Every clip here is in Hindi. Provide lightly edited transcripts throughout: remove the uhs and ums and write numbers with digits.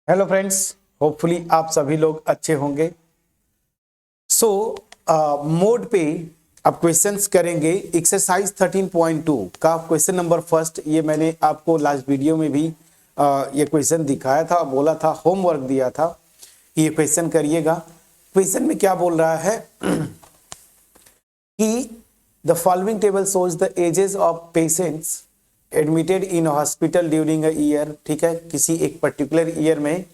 हेलो फ्रेंड्स, होपफुली आप सभी लोग अच्छे होंगे। सो मोड पे अब क्वेश्चंस करेंगे। एक्सरसाइज 13.2 का क्वेश्चन नंबर फर्स्ट। ये मैंने आपको लास्ट वीडियो में भी ये क्वेश्चन दिखाया था, बोला था, होमवर्क दिया था कि ये क्वेश्चन करिएगा। क्वेश्चन में क्या बोल रहा है कि the following table shows the ages of patients admitted in hospital during a year. ठीक है, किसी एक पर्टिकुलर ईयर में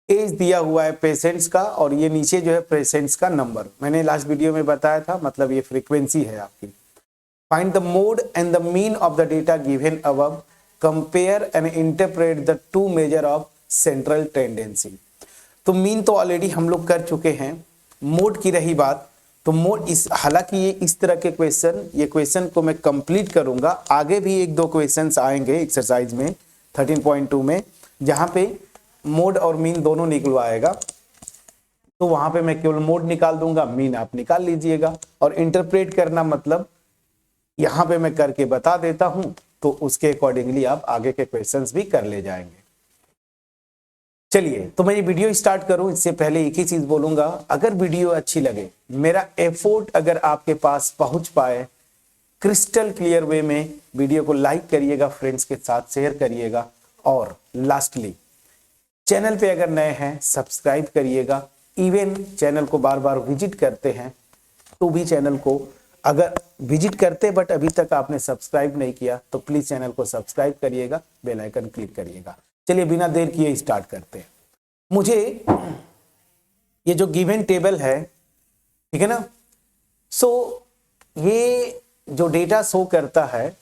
एज दिया हुआ है पेशेंट्स का, और ये नीचे जो है पेशेंट्स का नंबर मैंने लास्ट वीडियो में बताया था, मतलब ये फ्रीक्वेंसी है आपकी। Find the mode and the mean of the data given above, compare and interpret the two measure of central tendency. तो मीन तो ऑलरेडी हम लोग कर चुके हैं। मोड की रही बात, तो मोड इस, हालांकि ये इस तरह के ये क्वेश्चन को मैं कंप्लीट करूंगा। आगे भी एक दो क्वेश्चंस आएंगे एक्सरसाइज में 13.2 में, जहां पे मोड और मीन दोनों निकलवाएगा। तो वहां पे मैं केवल मोड निकाल दूंगा, मीन आप निकाल लीजिएगा। और इंटरप्रेट करना मतलब यहां पे मैं करके बता देता हूं, तो उसके अकॉर्डिंगली आप आगे के क्वेश्चंस भी कर ले जाएंगे। चलिए, तो मैं ये वीडियो स्टार्ट करूं इससे पहले एक ही चीज बोलूंगा, अगर वीडियो अच्छी लगे, मेरा एफर्ट अगर आपके पास पहुंच पाए क्रिस्टल क्लियर वे में, वीडियो को लाइक करिएगा, फ्रेंड्स के साथ शेयर करिएगा, और लास्टली चैनल पे अगर नए हैं सब्सक्राइब करिएगा। इवन चैनल को बार बार विजिट करते हैं तो भी चैनल को अगर विजिट करते बट अभी तक आपने सब्सक्राइब नहीं किया तो प्लीज चैनल को सब्सक्राइब करिएगा, बेल आइकन क्लिक करिएगा। चलिए बिना देर किए स्टार्ट करते हैं। मुझे ये जो गिवन टेबल है, ठीक है ना, सो ये जो डेटा शो करता है,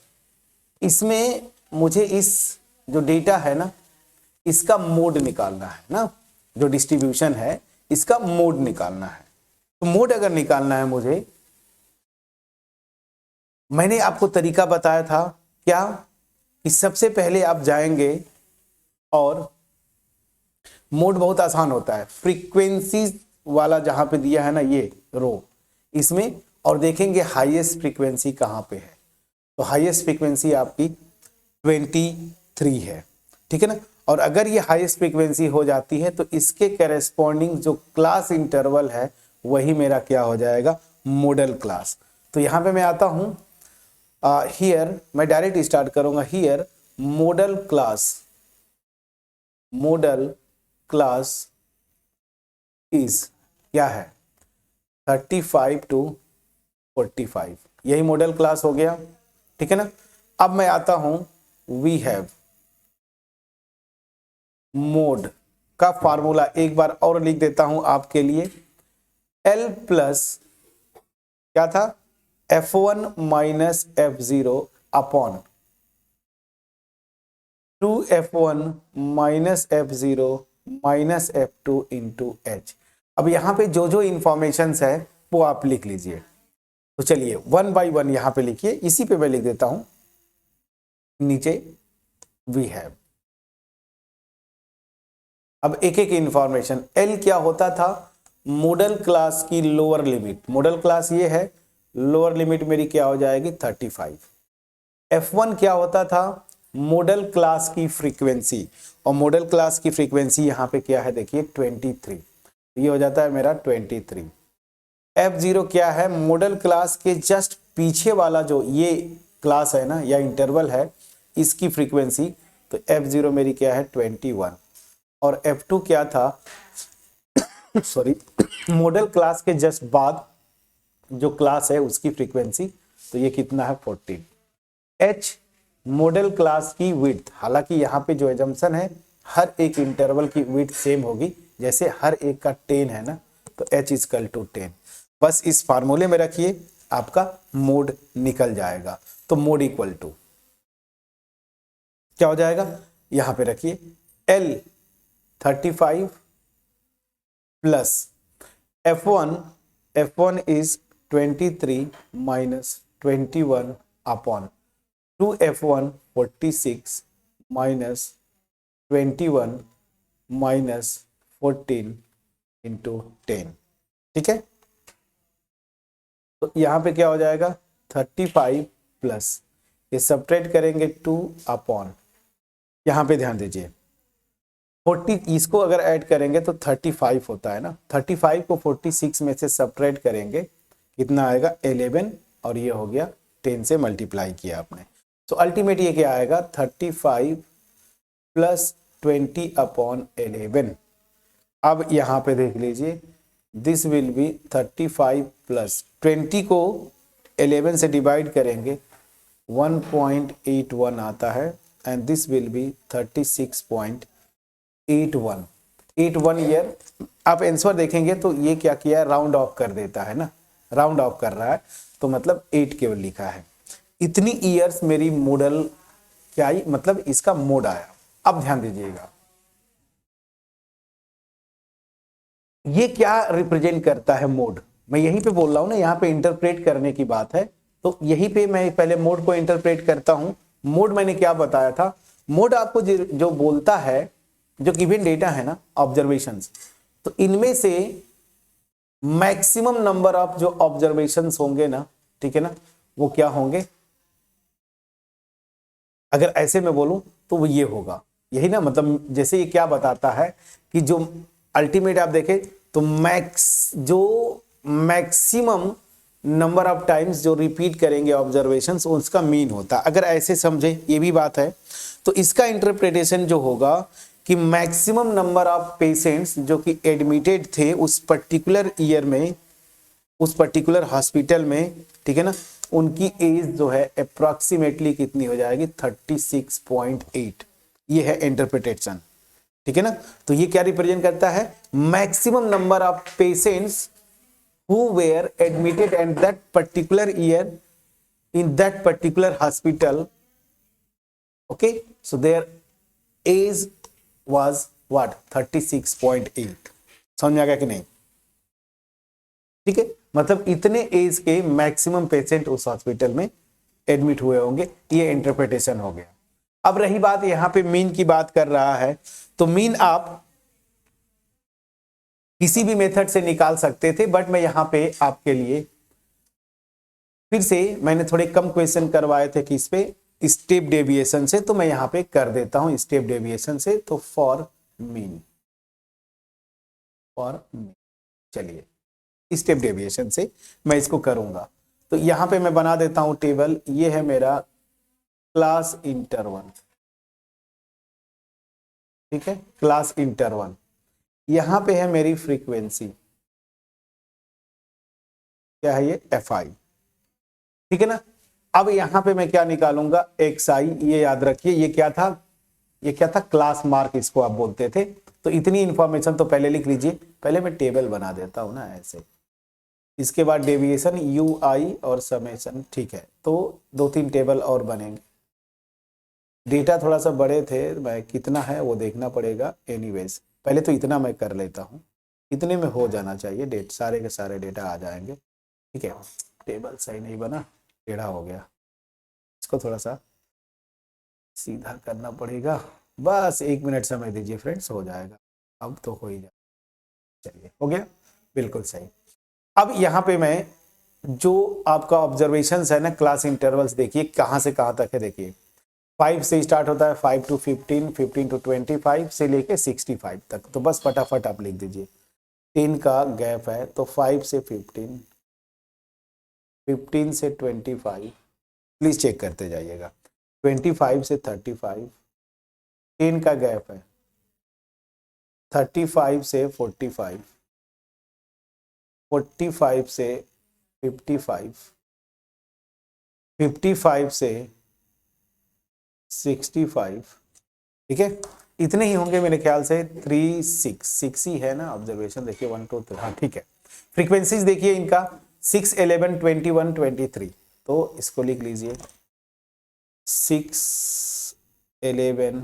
इसमें मुझे इस जो डेटा है ना, इसका मोड निकालना है ना, जो डिस्ट्रीब्यूशन है इसका मोड निकालना है। तो मोड अगर निकालना है मुझे, मैंने आपको तरीका बताया था क्या, कि सबसे पहले आप जाएंगे और मोड बहुत आसान होता है, फ्रीक्वेंसी वाला जहां पे दिया है ना ये रो, इसमें, और देखेंगे हाईएस्ट फ्रीक्वेंसी कहां पे है। तो हाईएस्ट फ्रीक्वेंसी आपकी 23 है, ठीक है ना। और अगर ये हाईएस्ट फ्रीक्वेंसी हो जाती है तो इसके करेस्पॉन्डिंग जो क्लास इंटरवल है वही मेरा क्या हो जाएगा, मॉडल क्लास। तो यहां पे मैं आता हूं, हियर मैं डायरेक्ट स्टार्ट करूंगा। हियर मॉडल क्लास इज क्या है, 35 to 45, यही मॉडल क्लास हो गया, ठीक है ना। अब मैं आता हूं, वी हैव मोड का फार्मूला एक बार और लिख देता हूं आपके लिए। L प्लस क्या था, F1 minus F0 upon 2F1 minus F0 minus F2 into H। अब यहां पे जो जो इंफॉर्मेशन है वो आप लिख लीजिए। तो चलिए वन बाय वन यहां पे लिखिए, इसी पे मैं लिख देता हूं नीचे वी हैव। अब एक एक इंफॉर्मेशन, एल क्या होता था, मॉडल क्लास की लोअर लिमिट, मॉडल क्लास ये है, लोअर लिमिट मेरी क्या हो जाएगी 35। F1 क्या होता था, मॉडल क्लास की फ्रीक्वेंसी, और मॉडल क्लास की फ्रीक्वेंसी यहां पे क्या है देखिए 23, ये हो जाता है मेरा 23। F0 क्या है, मॉडल क्लास के जस्ट पीछे वाला जो ये क्लास है ना या इंटरवल है, इसकी फ्रीक्वेंसी, तो F0 मेरी क्या है 21। और F2 क्या था सॉरी, मॉडल क्लास के जस्ट बाद जो क्लास है उसकी फ्रीक्वेंसी, तो ये कितना है 14। H मॉडल क्लास की विड्थ, हालांकि यहाँ पे जो एजम्पशन है हर एक इंटरवल की विड्थ सेम होगी, जैसे हर एक का 10 है ना, तो H इक्वल टू 10। बस इस फार्मूले में रखिए, आपका मोड निकल जाएगा। तो मोड इक्वल टू क्या हो जाएगा, यहां पे रखिए L 35 plus F1 is 23 minus 21 upon 2F1 46 minus 21 minus 14 into 10, ठीक है। तो यहां पे क्या हो जाएगा 35 प्लस, ये सब्ट्रैक्ट करेंगे 2 अपॉन, यहां पे ध्यान दीजिए 40 इसको अगर ऐड करेंगे तो 35 होता है ना, 35 को 46 में से सब्ट्रैक्ट करेंगे, कितना आएगा 11, और ये हो गया 10 से मल्टीप्लाई किया आपने, तो अल्टीमेट ये क्या आएगा 35 प्लस 20/11। अब यहाँ पे देख लीजिए, दिस विल बी 35 प्लस 20 को 11 से डिवाइड करेंगे 1.81 आता है, and this will B 36.81 year. आप आंसर देखेंगे तो ये क्या किया, राउंड ऑफ कर देता है ना, राउंड ऑफ कर रहा है, तो मतलब 8 केवल लिखा है। इतनी ईयर्स मेरी मॉडल क्या आई, मतलब इसका मोड आया। अब ध्यान दीजिएगा, ये क्या रिप्रेजेंट करता है मोड, मैं यहीं पे बोल रहा हूं ना, यहाँ पे इंटरप्रेट करने की बात है, तो यहीं पे मैं पहले मोड को इंटरप्रेट करता हूं। मोड मैंने क्या बताया था, मोड आपको जो बोलता है, जो गिवन डेटा है ना, ऑब्जर्वेशंस, तो इनमें से मैक्सिमम नंबर ऑफ जो ऑब्जर्वेशंस होंगे ना, ठीक है ना, वो क्या होंगे, अगर ऐसे में बोलूं तो वो ये होगा, यही ना, मतलब जैसे ये क्या बताता है कि जो अल्टीमेट आप देखें तो मैक्सिमम नंबर ऑफ टाइम्स जो रिपीट करेंगे ऑब्जर्वेशंस, उसका मीन होता है। अगर ऐसे समझे, ये भी बात है, तो इसका इंटरप्रिटेशन जो होगा कि मैक्सिमम नंबर ऑफ पेशेंट्स जो कि एडमिटेड थे उस पर्टिकुलर ईयर में, उस पर्टिकुलर हॉस्पिटल में, ठीक है ना, उनकी एज जो है अप्रॉक्सीमेटली कितनी हो जाएगी 36.8। ये है इंटरप्रिटेशन, ठीक है ना। तो ये क्या रिप्रेजेंट करता है, maximum number of patients who were admitted at that particular year in that particular hospital, okay, so their age was what 36.8। समझ में आ गया कि नहीं, ठीक है, मतलब इतने एज के मैक्सिमम पेशेंट उस हॉस्पिटल में एडमिट हुए होंगे, ये इंटरप्रिटेशन हो गया। अब रही बात यहां पे मीन की बात कर रहा है, तो मीन आप किसी भी मेथड से निकाल सकते थे, बट मैं यहां पे आपके लिए फिर से, मैंने थोड़े कम क्वेश्चन करवाए थे कि इस पे स्टेप डेविएशन से, तो मैं यहां पे कर देता हूं स्टेप डेविएशन से। तो फॉर मीन, चलिए स्टेप डेविएशन से मैं इसको करूंगा, तो यहां पे मैं बना देता हूं टेबल। ये है मेरा क्लास इंटरवल, ठीक है, क्लास इंटरवल। यहां पे है मेरी फ्रीक्वेंसी, क्या है ये FI, ठीक है ना। अब यहां पे मैं क्या निकालूंगा XI, ये याद रखिए, ये क्या था, ये क्या था, क्लास मार्क इसको आप बोलते थे। तो इतनी इंफॉर्मेशन तो पहले लिख लीजिए, पहले मैं टेबल बना देता हूं ना ऐसे, इसके बाद डेविएशन UI और समेशन, ठीक है, तो 2-3 टेबल और बनेंगे। डेटा थोड़ा सा बड़े थे, मैं कितना है वो देखना पड़ेगा, एनीवेज पहले तो इतना मैं कर लेता हूँ, इतने में हो जाना चाहिए, डेट सारे के सारे डेटा आ जाएंगे, ठीक है। टेबल सही नहीं बना, टेढ़ा हो गया, इसको थोड़ा सा सीधा करना पड़ेगा, बस 1 मिनट समय दीजिए फ्रेंड्स, हो जाएगा, अब तो हो ही जाए, चलिए हो गया, बिल्कुल सही। अब यहाँ पे मैं जो आपका ऑब्जर्वेशन है ना, क्लास इंटरवल्स देखिए कहाँ से कहाँ तक है, देखिए 5 से स्टार्ट होता है, 5 to 15, 15 to 25 से लेके 65 तक, तो बस फटाफट आप लिख दीजिए। 10 का गैप है, तो 5 से 15, 15 से 25, प्लीज चेक करते जाइएगा, 25 से 35, 10 का गैप है, 35 से 45, 45 से 55, 55 से 65, ठीक है, इतने ही होंगे मेरे ख्याल से। 3, 6 ही है ना ऑब्जर्वेशन, देखिए 1, 2, 3, हाँ ठीक है। फ्रीक्वेंसीज देखिए इनका 6, 11, 21, 23, तो इसको लिख लीजिए 6, 11,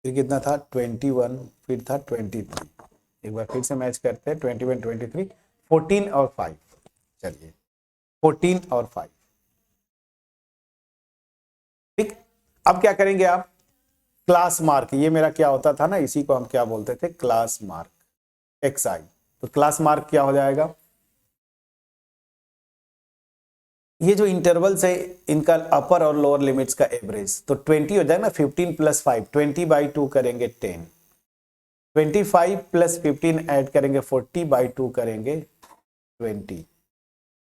फिर कितना था 21, फिर था 23, एक बार फिर से मैच करते हैं, 21, 23, 14 और 5, चलिए 14 और 5, ठीक। अब क्या करेंगे आप, क्लास मार्क, ये मेरा क्या होता था ना, इसी को हम क्या बोलते थे, क्लास मार्क XI। तो क्लास मार्क क्या हो जाएगा, ये जो इंटरवल्स है इनका अपर और लोअर लिमिट्स का एवरेज, तो 20 हो जाएगा ना, 15 + 5, 20/2 करेंगे 10, 25 + 15 ऐड करेंगे 40/2 करेंगे 20।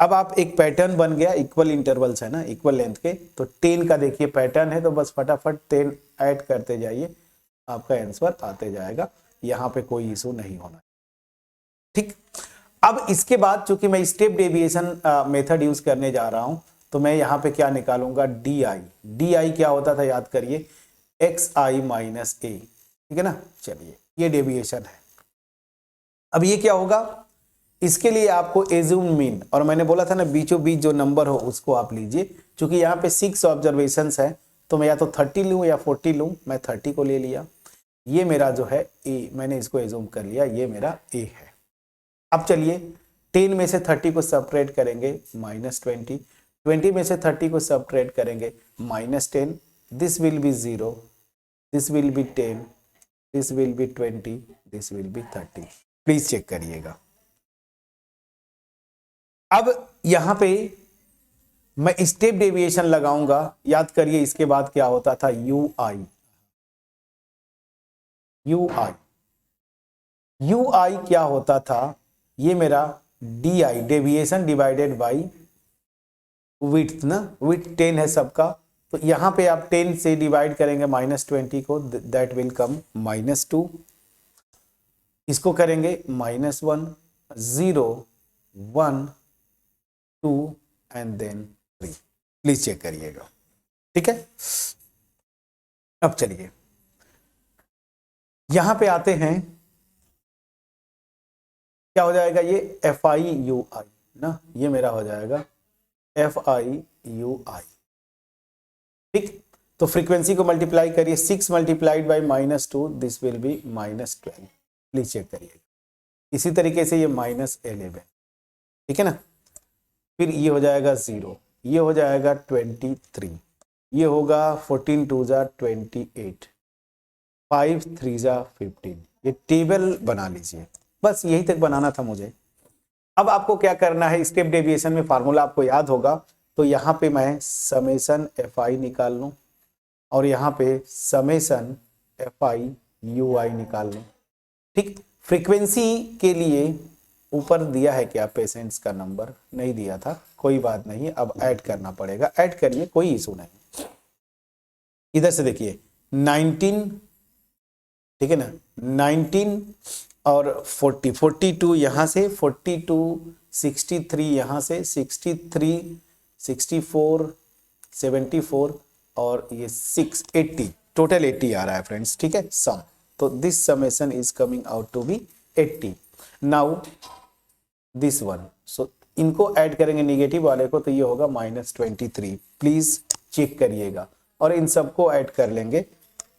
अब आप एक पैटर्न बन गया, इक्वल इंटरवल्स है ना, इक्वल लेंथ के, तो 10 का देखिए पैटर्न है, तो बस फटाफट 10 ऐड करते जाइए, आपका आंसर आते जाएगा, यहाँ पे कोई इशू नहीं होना। ठीक, अब इसके बाद चूंकि मैं स्टेप डेविएशन मेथड यूज करने जा रहा हूं, तो मैं यहाँ पे क्या निकालूंगा, डी आई क्या होता था याद करिए, xi - a, ठीक है ना। चलिए ये डेविएशन है। अब ये क्या होगा, इसके लिए आपको एज्यूम मीन, और मैंने बोला था ना बीचों बीच जो नंबर हो उसको आप लीजिए, क्योंकि यहाँ पे 6 ऑब्जर्वेशंस है, तो मैं या तो 30 लूँ या 40 लूँ, मैं 30 को ले लिया। ये मेरा जो है ए, मैंने इसको एज्यूम कर लिया, ये मेरा ए है। अब चलिए 10 में से 30 को सब्ट्रैक्ट करेंगे -20, 20 में से 30 को सब्ट्रैक्ट करेंगे -10, this will be 0, this will be 10, this will be 20, this will be 30। Please check करिएगा। अब यहां पे मैं स्टेप डेविएशन लगाऊंगा, याद करिए इसके बाद क्या होता था, यू आई क्या होता था, ये मेरा D I deviation divided by width ना, विड्थ 10 है सबका, तो यहां पे आप 10 से डिवाइड करेंगे -20 को, दैट विल कम -2, इसको करेंगे -1, 0, 1, 2 एंड देन 3। प्लीज चेक करिएगा, ठीक है। अब चलिए यहां पे आते हैं, क्या हो जाएगा, ये FIUI ना, ये मेरा हो जाएगा FIUI, ठीक। तो फ्रीक्वेंसी को मल्टीप्लाई करिए, 6 × -2, this will be -12। Please check करिए। इसी तरीके से ये -11, ठीक है ना, फिर ये हो जाएगा 0, ये हो जाएगा 23, ये होगा 14 × 2 = 28, 5 × 3 = 15। ये टेबल बना लीजिए, बस यही तक बनाना था मुझे। अब आपको क्या करना है, स्टेप डेविएशन में फार्मूला आपको याद होगा, तो यहाँ पे मैं समेशन FI निकाल लूँ और यहाँ पे समेशन FIUI निकाल लूँ, ठीक। फ्रीक्वेंसी के लिए ऊपर दिया है क्या, पेशेंट्स का नंबर नहीं दिया था, कोई बात नहीं, अब ऐड करना पड़ेगा, ऐड करिए, कोई इशू नहीं। इधर से देखिए 19, ठीक है ना, 19 और 40, 42 यहाँ से, 42, 63 यहाँ से, 63, 64, 74 और ये 680, टोटल 80 आ रहा है फ्रेंड्स, ठीक है, सम। तो this summation is coming out to be 80। Now this one, so इनको ऐड करेंगे निगेटिव वाले को, तो ये होगा -23। प्लीज चेक करिएगा, और इन सबको ऐड कर लेंगे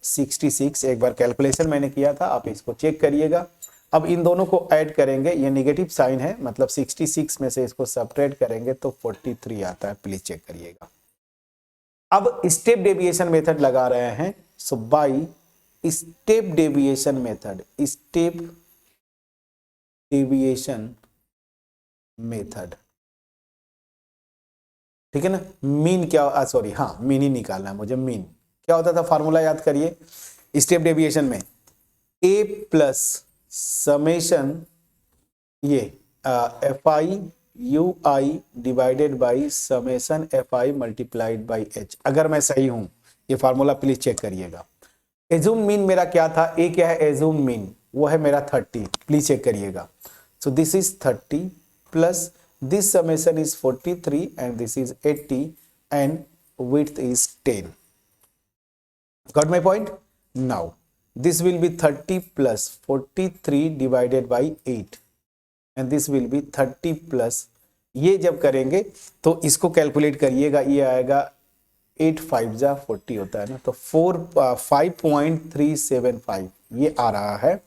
66। एक बार कैलकुलेशन मैंने किया था, आप इसको चेक करिएगा। अब इन दोनों को ऐड करेंगे, ये नेगेटिव साइन है, मतलब 66 में से इसको सब्ट्रैक्ट करेंगे तो 43 आता है, प्लीज चेक करिएगा। अब स्टेप डेविएशन मेथड लगा रहे हैं, so by step deviation method, step deviation method, ठीक है ना। मीन क्या, सॉरी हाँ, मीन ही निकालना है मुझे। मीन क्या होता था, फार्मूला याद करिए स्टेप डेविएशन में, A प्लस समेशन ये FIUI divided by summation FI multiplied by H। अगर मैं सही हूं, ये फार्मूला प्लीज चेक करिएगा। एज्यूम मीन मेरा क्या था, ए क्या है, एज्यूम मीन वो है मेरा 30, प्लीज चेक करिएगा। So this is 30 plus this summation is 43 and this is 80 and width is 10. Got my point? Now this will be 30 plus 43 divided by 8 and this will be 30 plus, ये जब करेंगे तो इसको कैलकुलेट करिएगा, ये आएगा 8 5 जा 40 होता है ना, तो 5.375 ये आ रहा है।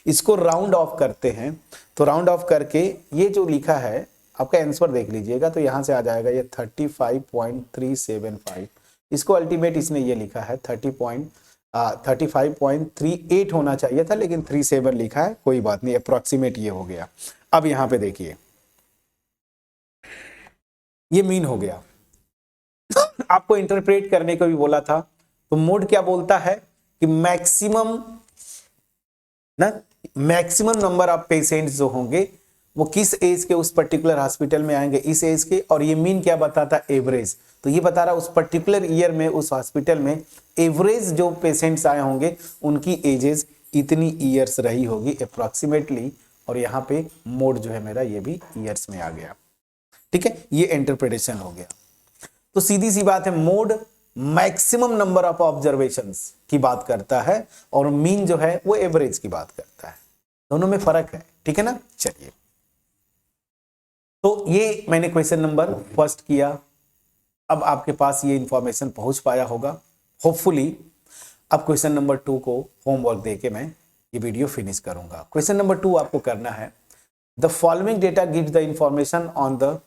इसको राउंड ऑफ करते हैं, तो राउंड ऑफ करके ये जो लिखा है आपका आंसर देख लीजिएगा, तो यहां से आ जाएगा ये 35.375। इसको अल्टीमेट इसने ये लिखा है 35.38 होना चाहिए था, लेकिन 37 लिखा है, कोई बात नहीं, अप्रोक्सीमेट ये हो गया। अब यहां पे देखिए ये मीन हो गया, आपको इंटरप्रेट करने को भी बोला था। तो मोड क्या बोलता है कि मैक्सिमम नंबर ऑफ पेशेंट्स जो होंगे वो किस एज के उस पर्टिकुलर हॉस्पिटल में आएंगे, इस एज के। और ये मीन क्या बताता, एवरेज। तो ये बता रहा उस पर्टिकुलर ईयर में उस हॉस्पिटल में एवरेज जो पेशेंट्स आए होंगे उनकी एजेस इतनी ईयर्स रही होगी अप्रोक्सीमेटली। और यहाँ पे मोड जो है मेरा ये भी ईयर्स में आ गया। ठीक है, ये इंटरप्रिटेशन हो गया। तो सीधी सी बात है, mode maximum number of observations की बात करता है और मीन जो है वो एवरेज की बात करता है। दोनों में फर्क है, ठीक है ना। चलिए, तो ये मैंने क्वेश्चन नंबर फर्स्ट किया। अब आपके पास ये इंफॉर्मेशन पहुंच पाया होगा होपफुली। अब क्वेश्चन नंबर 2 को होमवर्क देके मैं ये वीडियो फिनिश करूंगा। क्वेश्चन नंबर 2 आपको करना है, the following data gives the information on the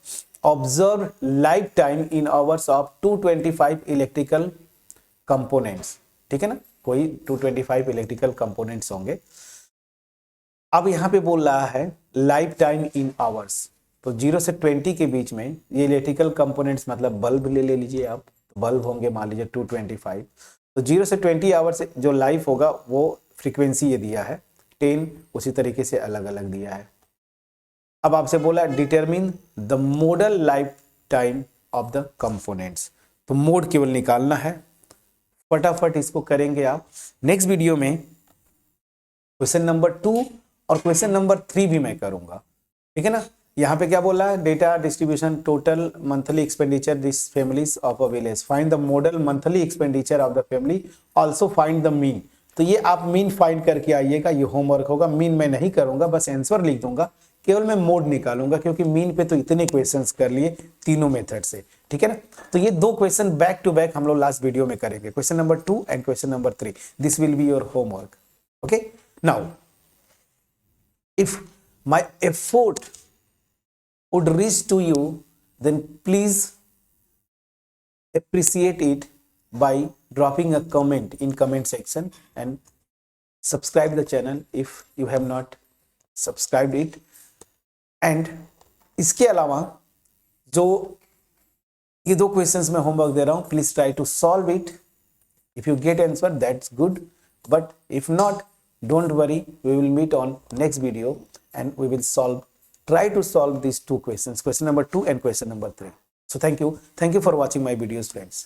observe life time in hours of 225 electrical components. ठीक है ना, कोई 225 इलेक्ट्रिकल कंपोनेंट्स होंगे। अब यहां पे बोल रहा है लाइफ टाइम इन आवर्स, तो 0 से 20 के बीच में ये इलेक्ट्रिकल कंपोनेंट्स मतलब बल्ब ले लीजिए आप, बल्ब होंगे मान लीजिए 225। तो 0 से 20 आवर्स जो लाइफ होगा वो फ्रीक्वेंसी ये दिया है 10, उसी तरीके से अलग अलग दिया है। अब आपसे बोला determine the model life time of the components, तो मोड केवल निकालना है। फटाफट इसको करेंगे आप। नेक्स्ट वीडियो में क्वेश्चन नंबर 2 और क्वेश्चन नंबर 3 भी मैं करूंगा, ठीक है ना। यहाँ पे क्या बोला है, data distribution total monthly expenditure this families of a village, find the model monthly expenditure of the family, also find the mean. तो ये आप मीन फाइंड करके आइएगा, ये होमवर्क होगा। मीन मैं नहीं करूंगा, बस आंसर लिख दूंगा, केवल मैं मोड निकालूंगा क्योंकि मीन पे तो इतने क्वेश्चंस कर लिए तीनों मेथड से, ठीक है ना। तो ये 2 क्वेश्चन बैक टू बैक हम लोग लास्ट वीडियो में करेंगे, question number 2 and question number 3। This will be your homework, okay. Now if my effort would reach to you, then please appreciate it by dropping a comment in comment section and subscribe the channel if you have not subscribed it। and इसके अलावा जो ये 2 क्वेश्चंस मैं होमवर्क दे रहा हूं, please try to solve it. If you get answer that's good, but if not don't worry, we will meet on next video and we will try to solve these 2 questions, question number 2 and question number 3. So thank you for watching my videos, friends.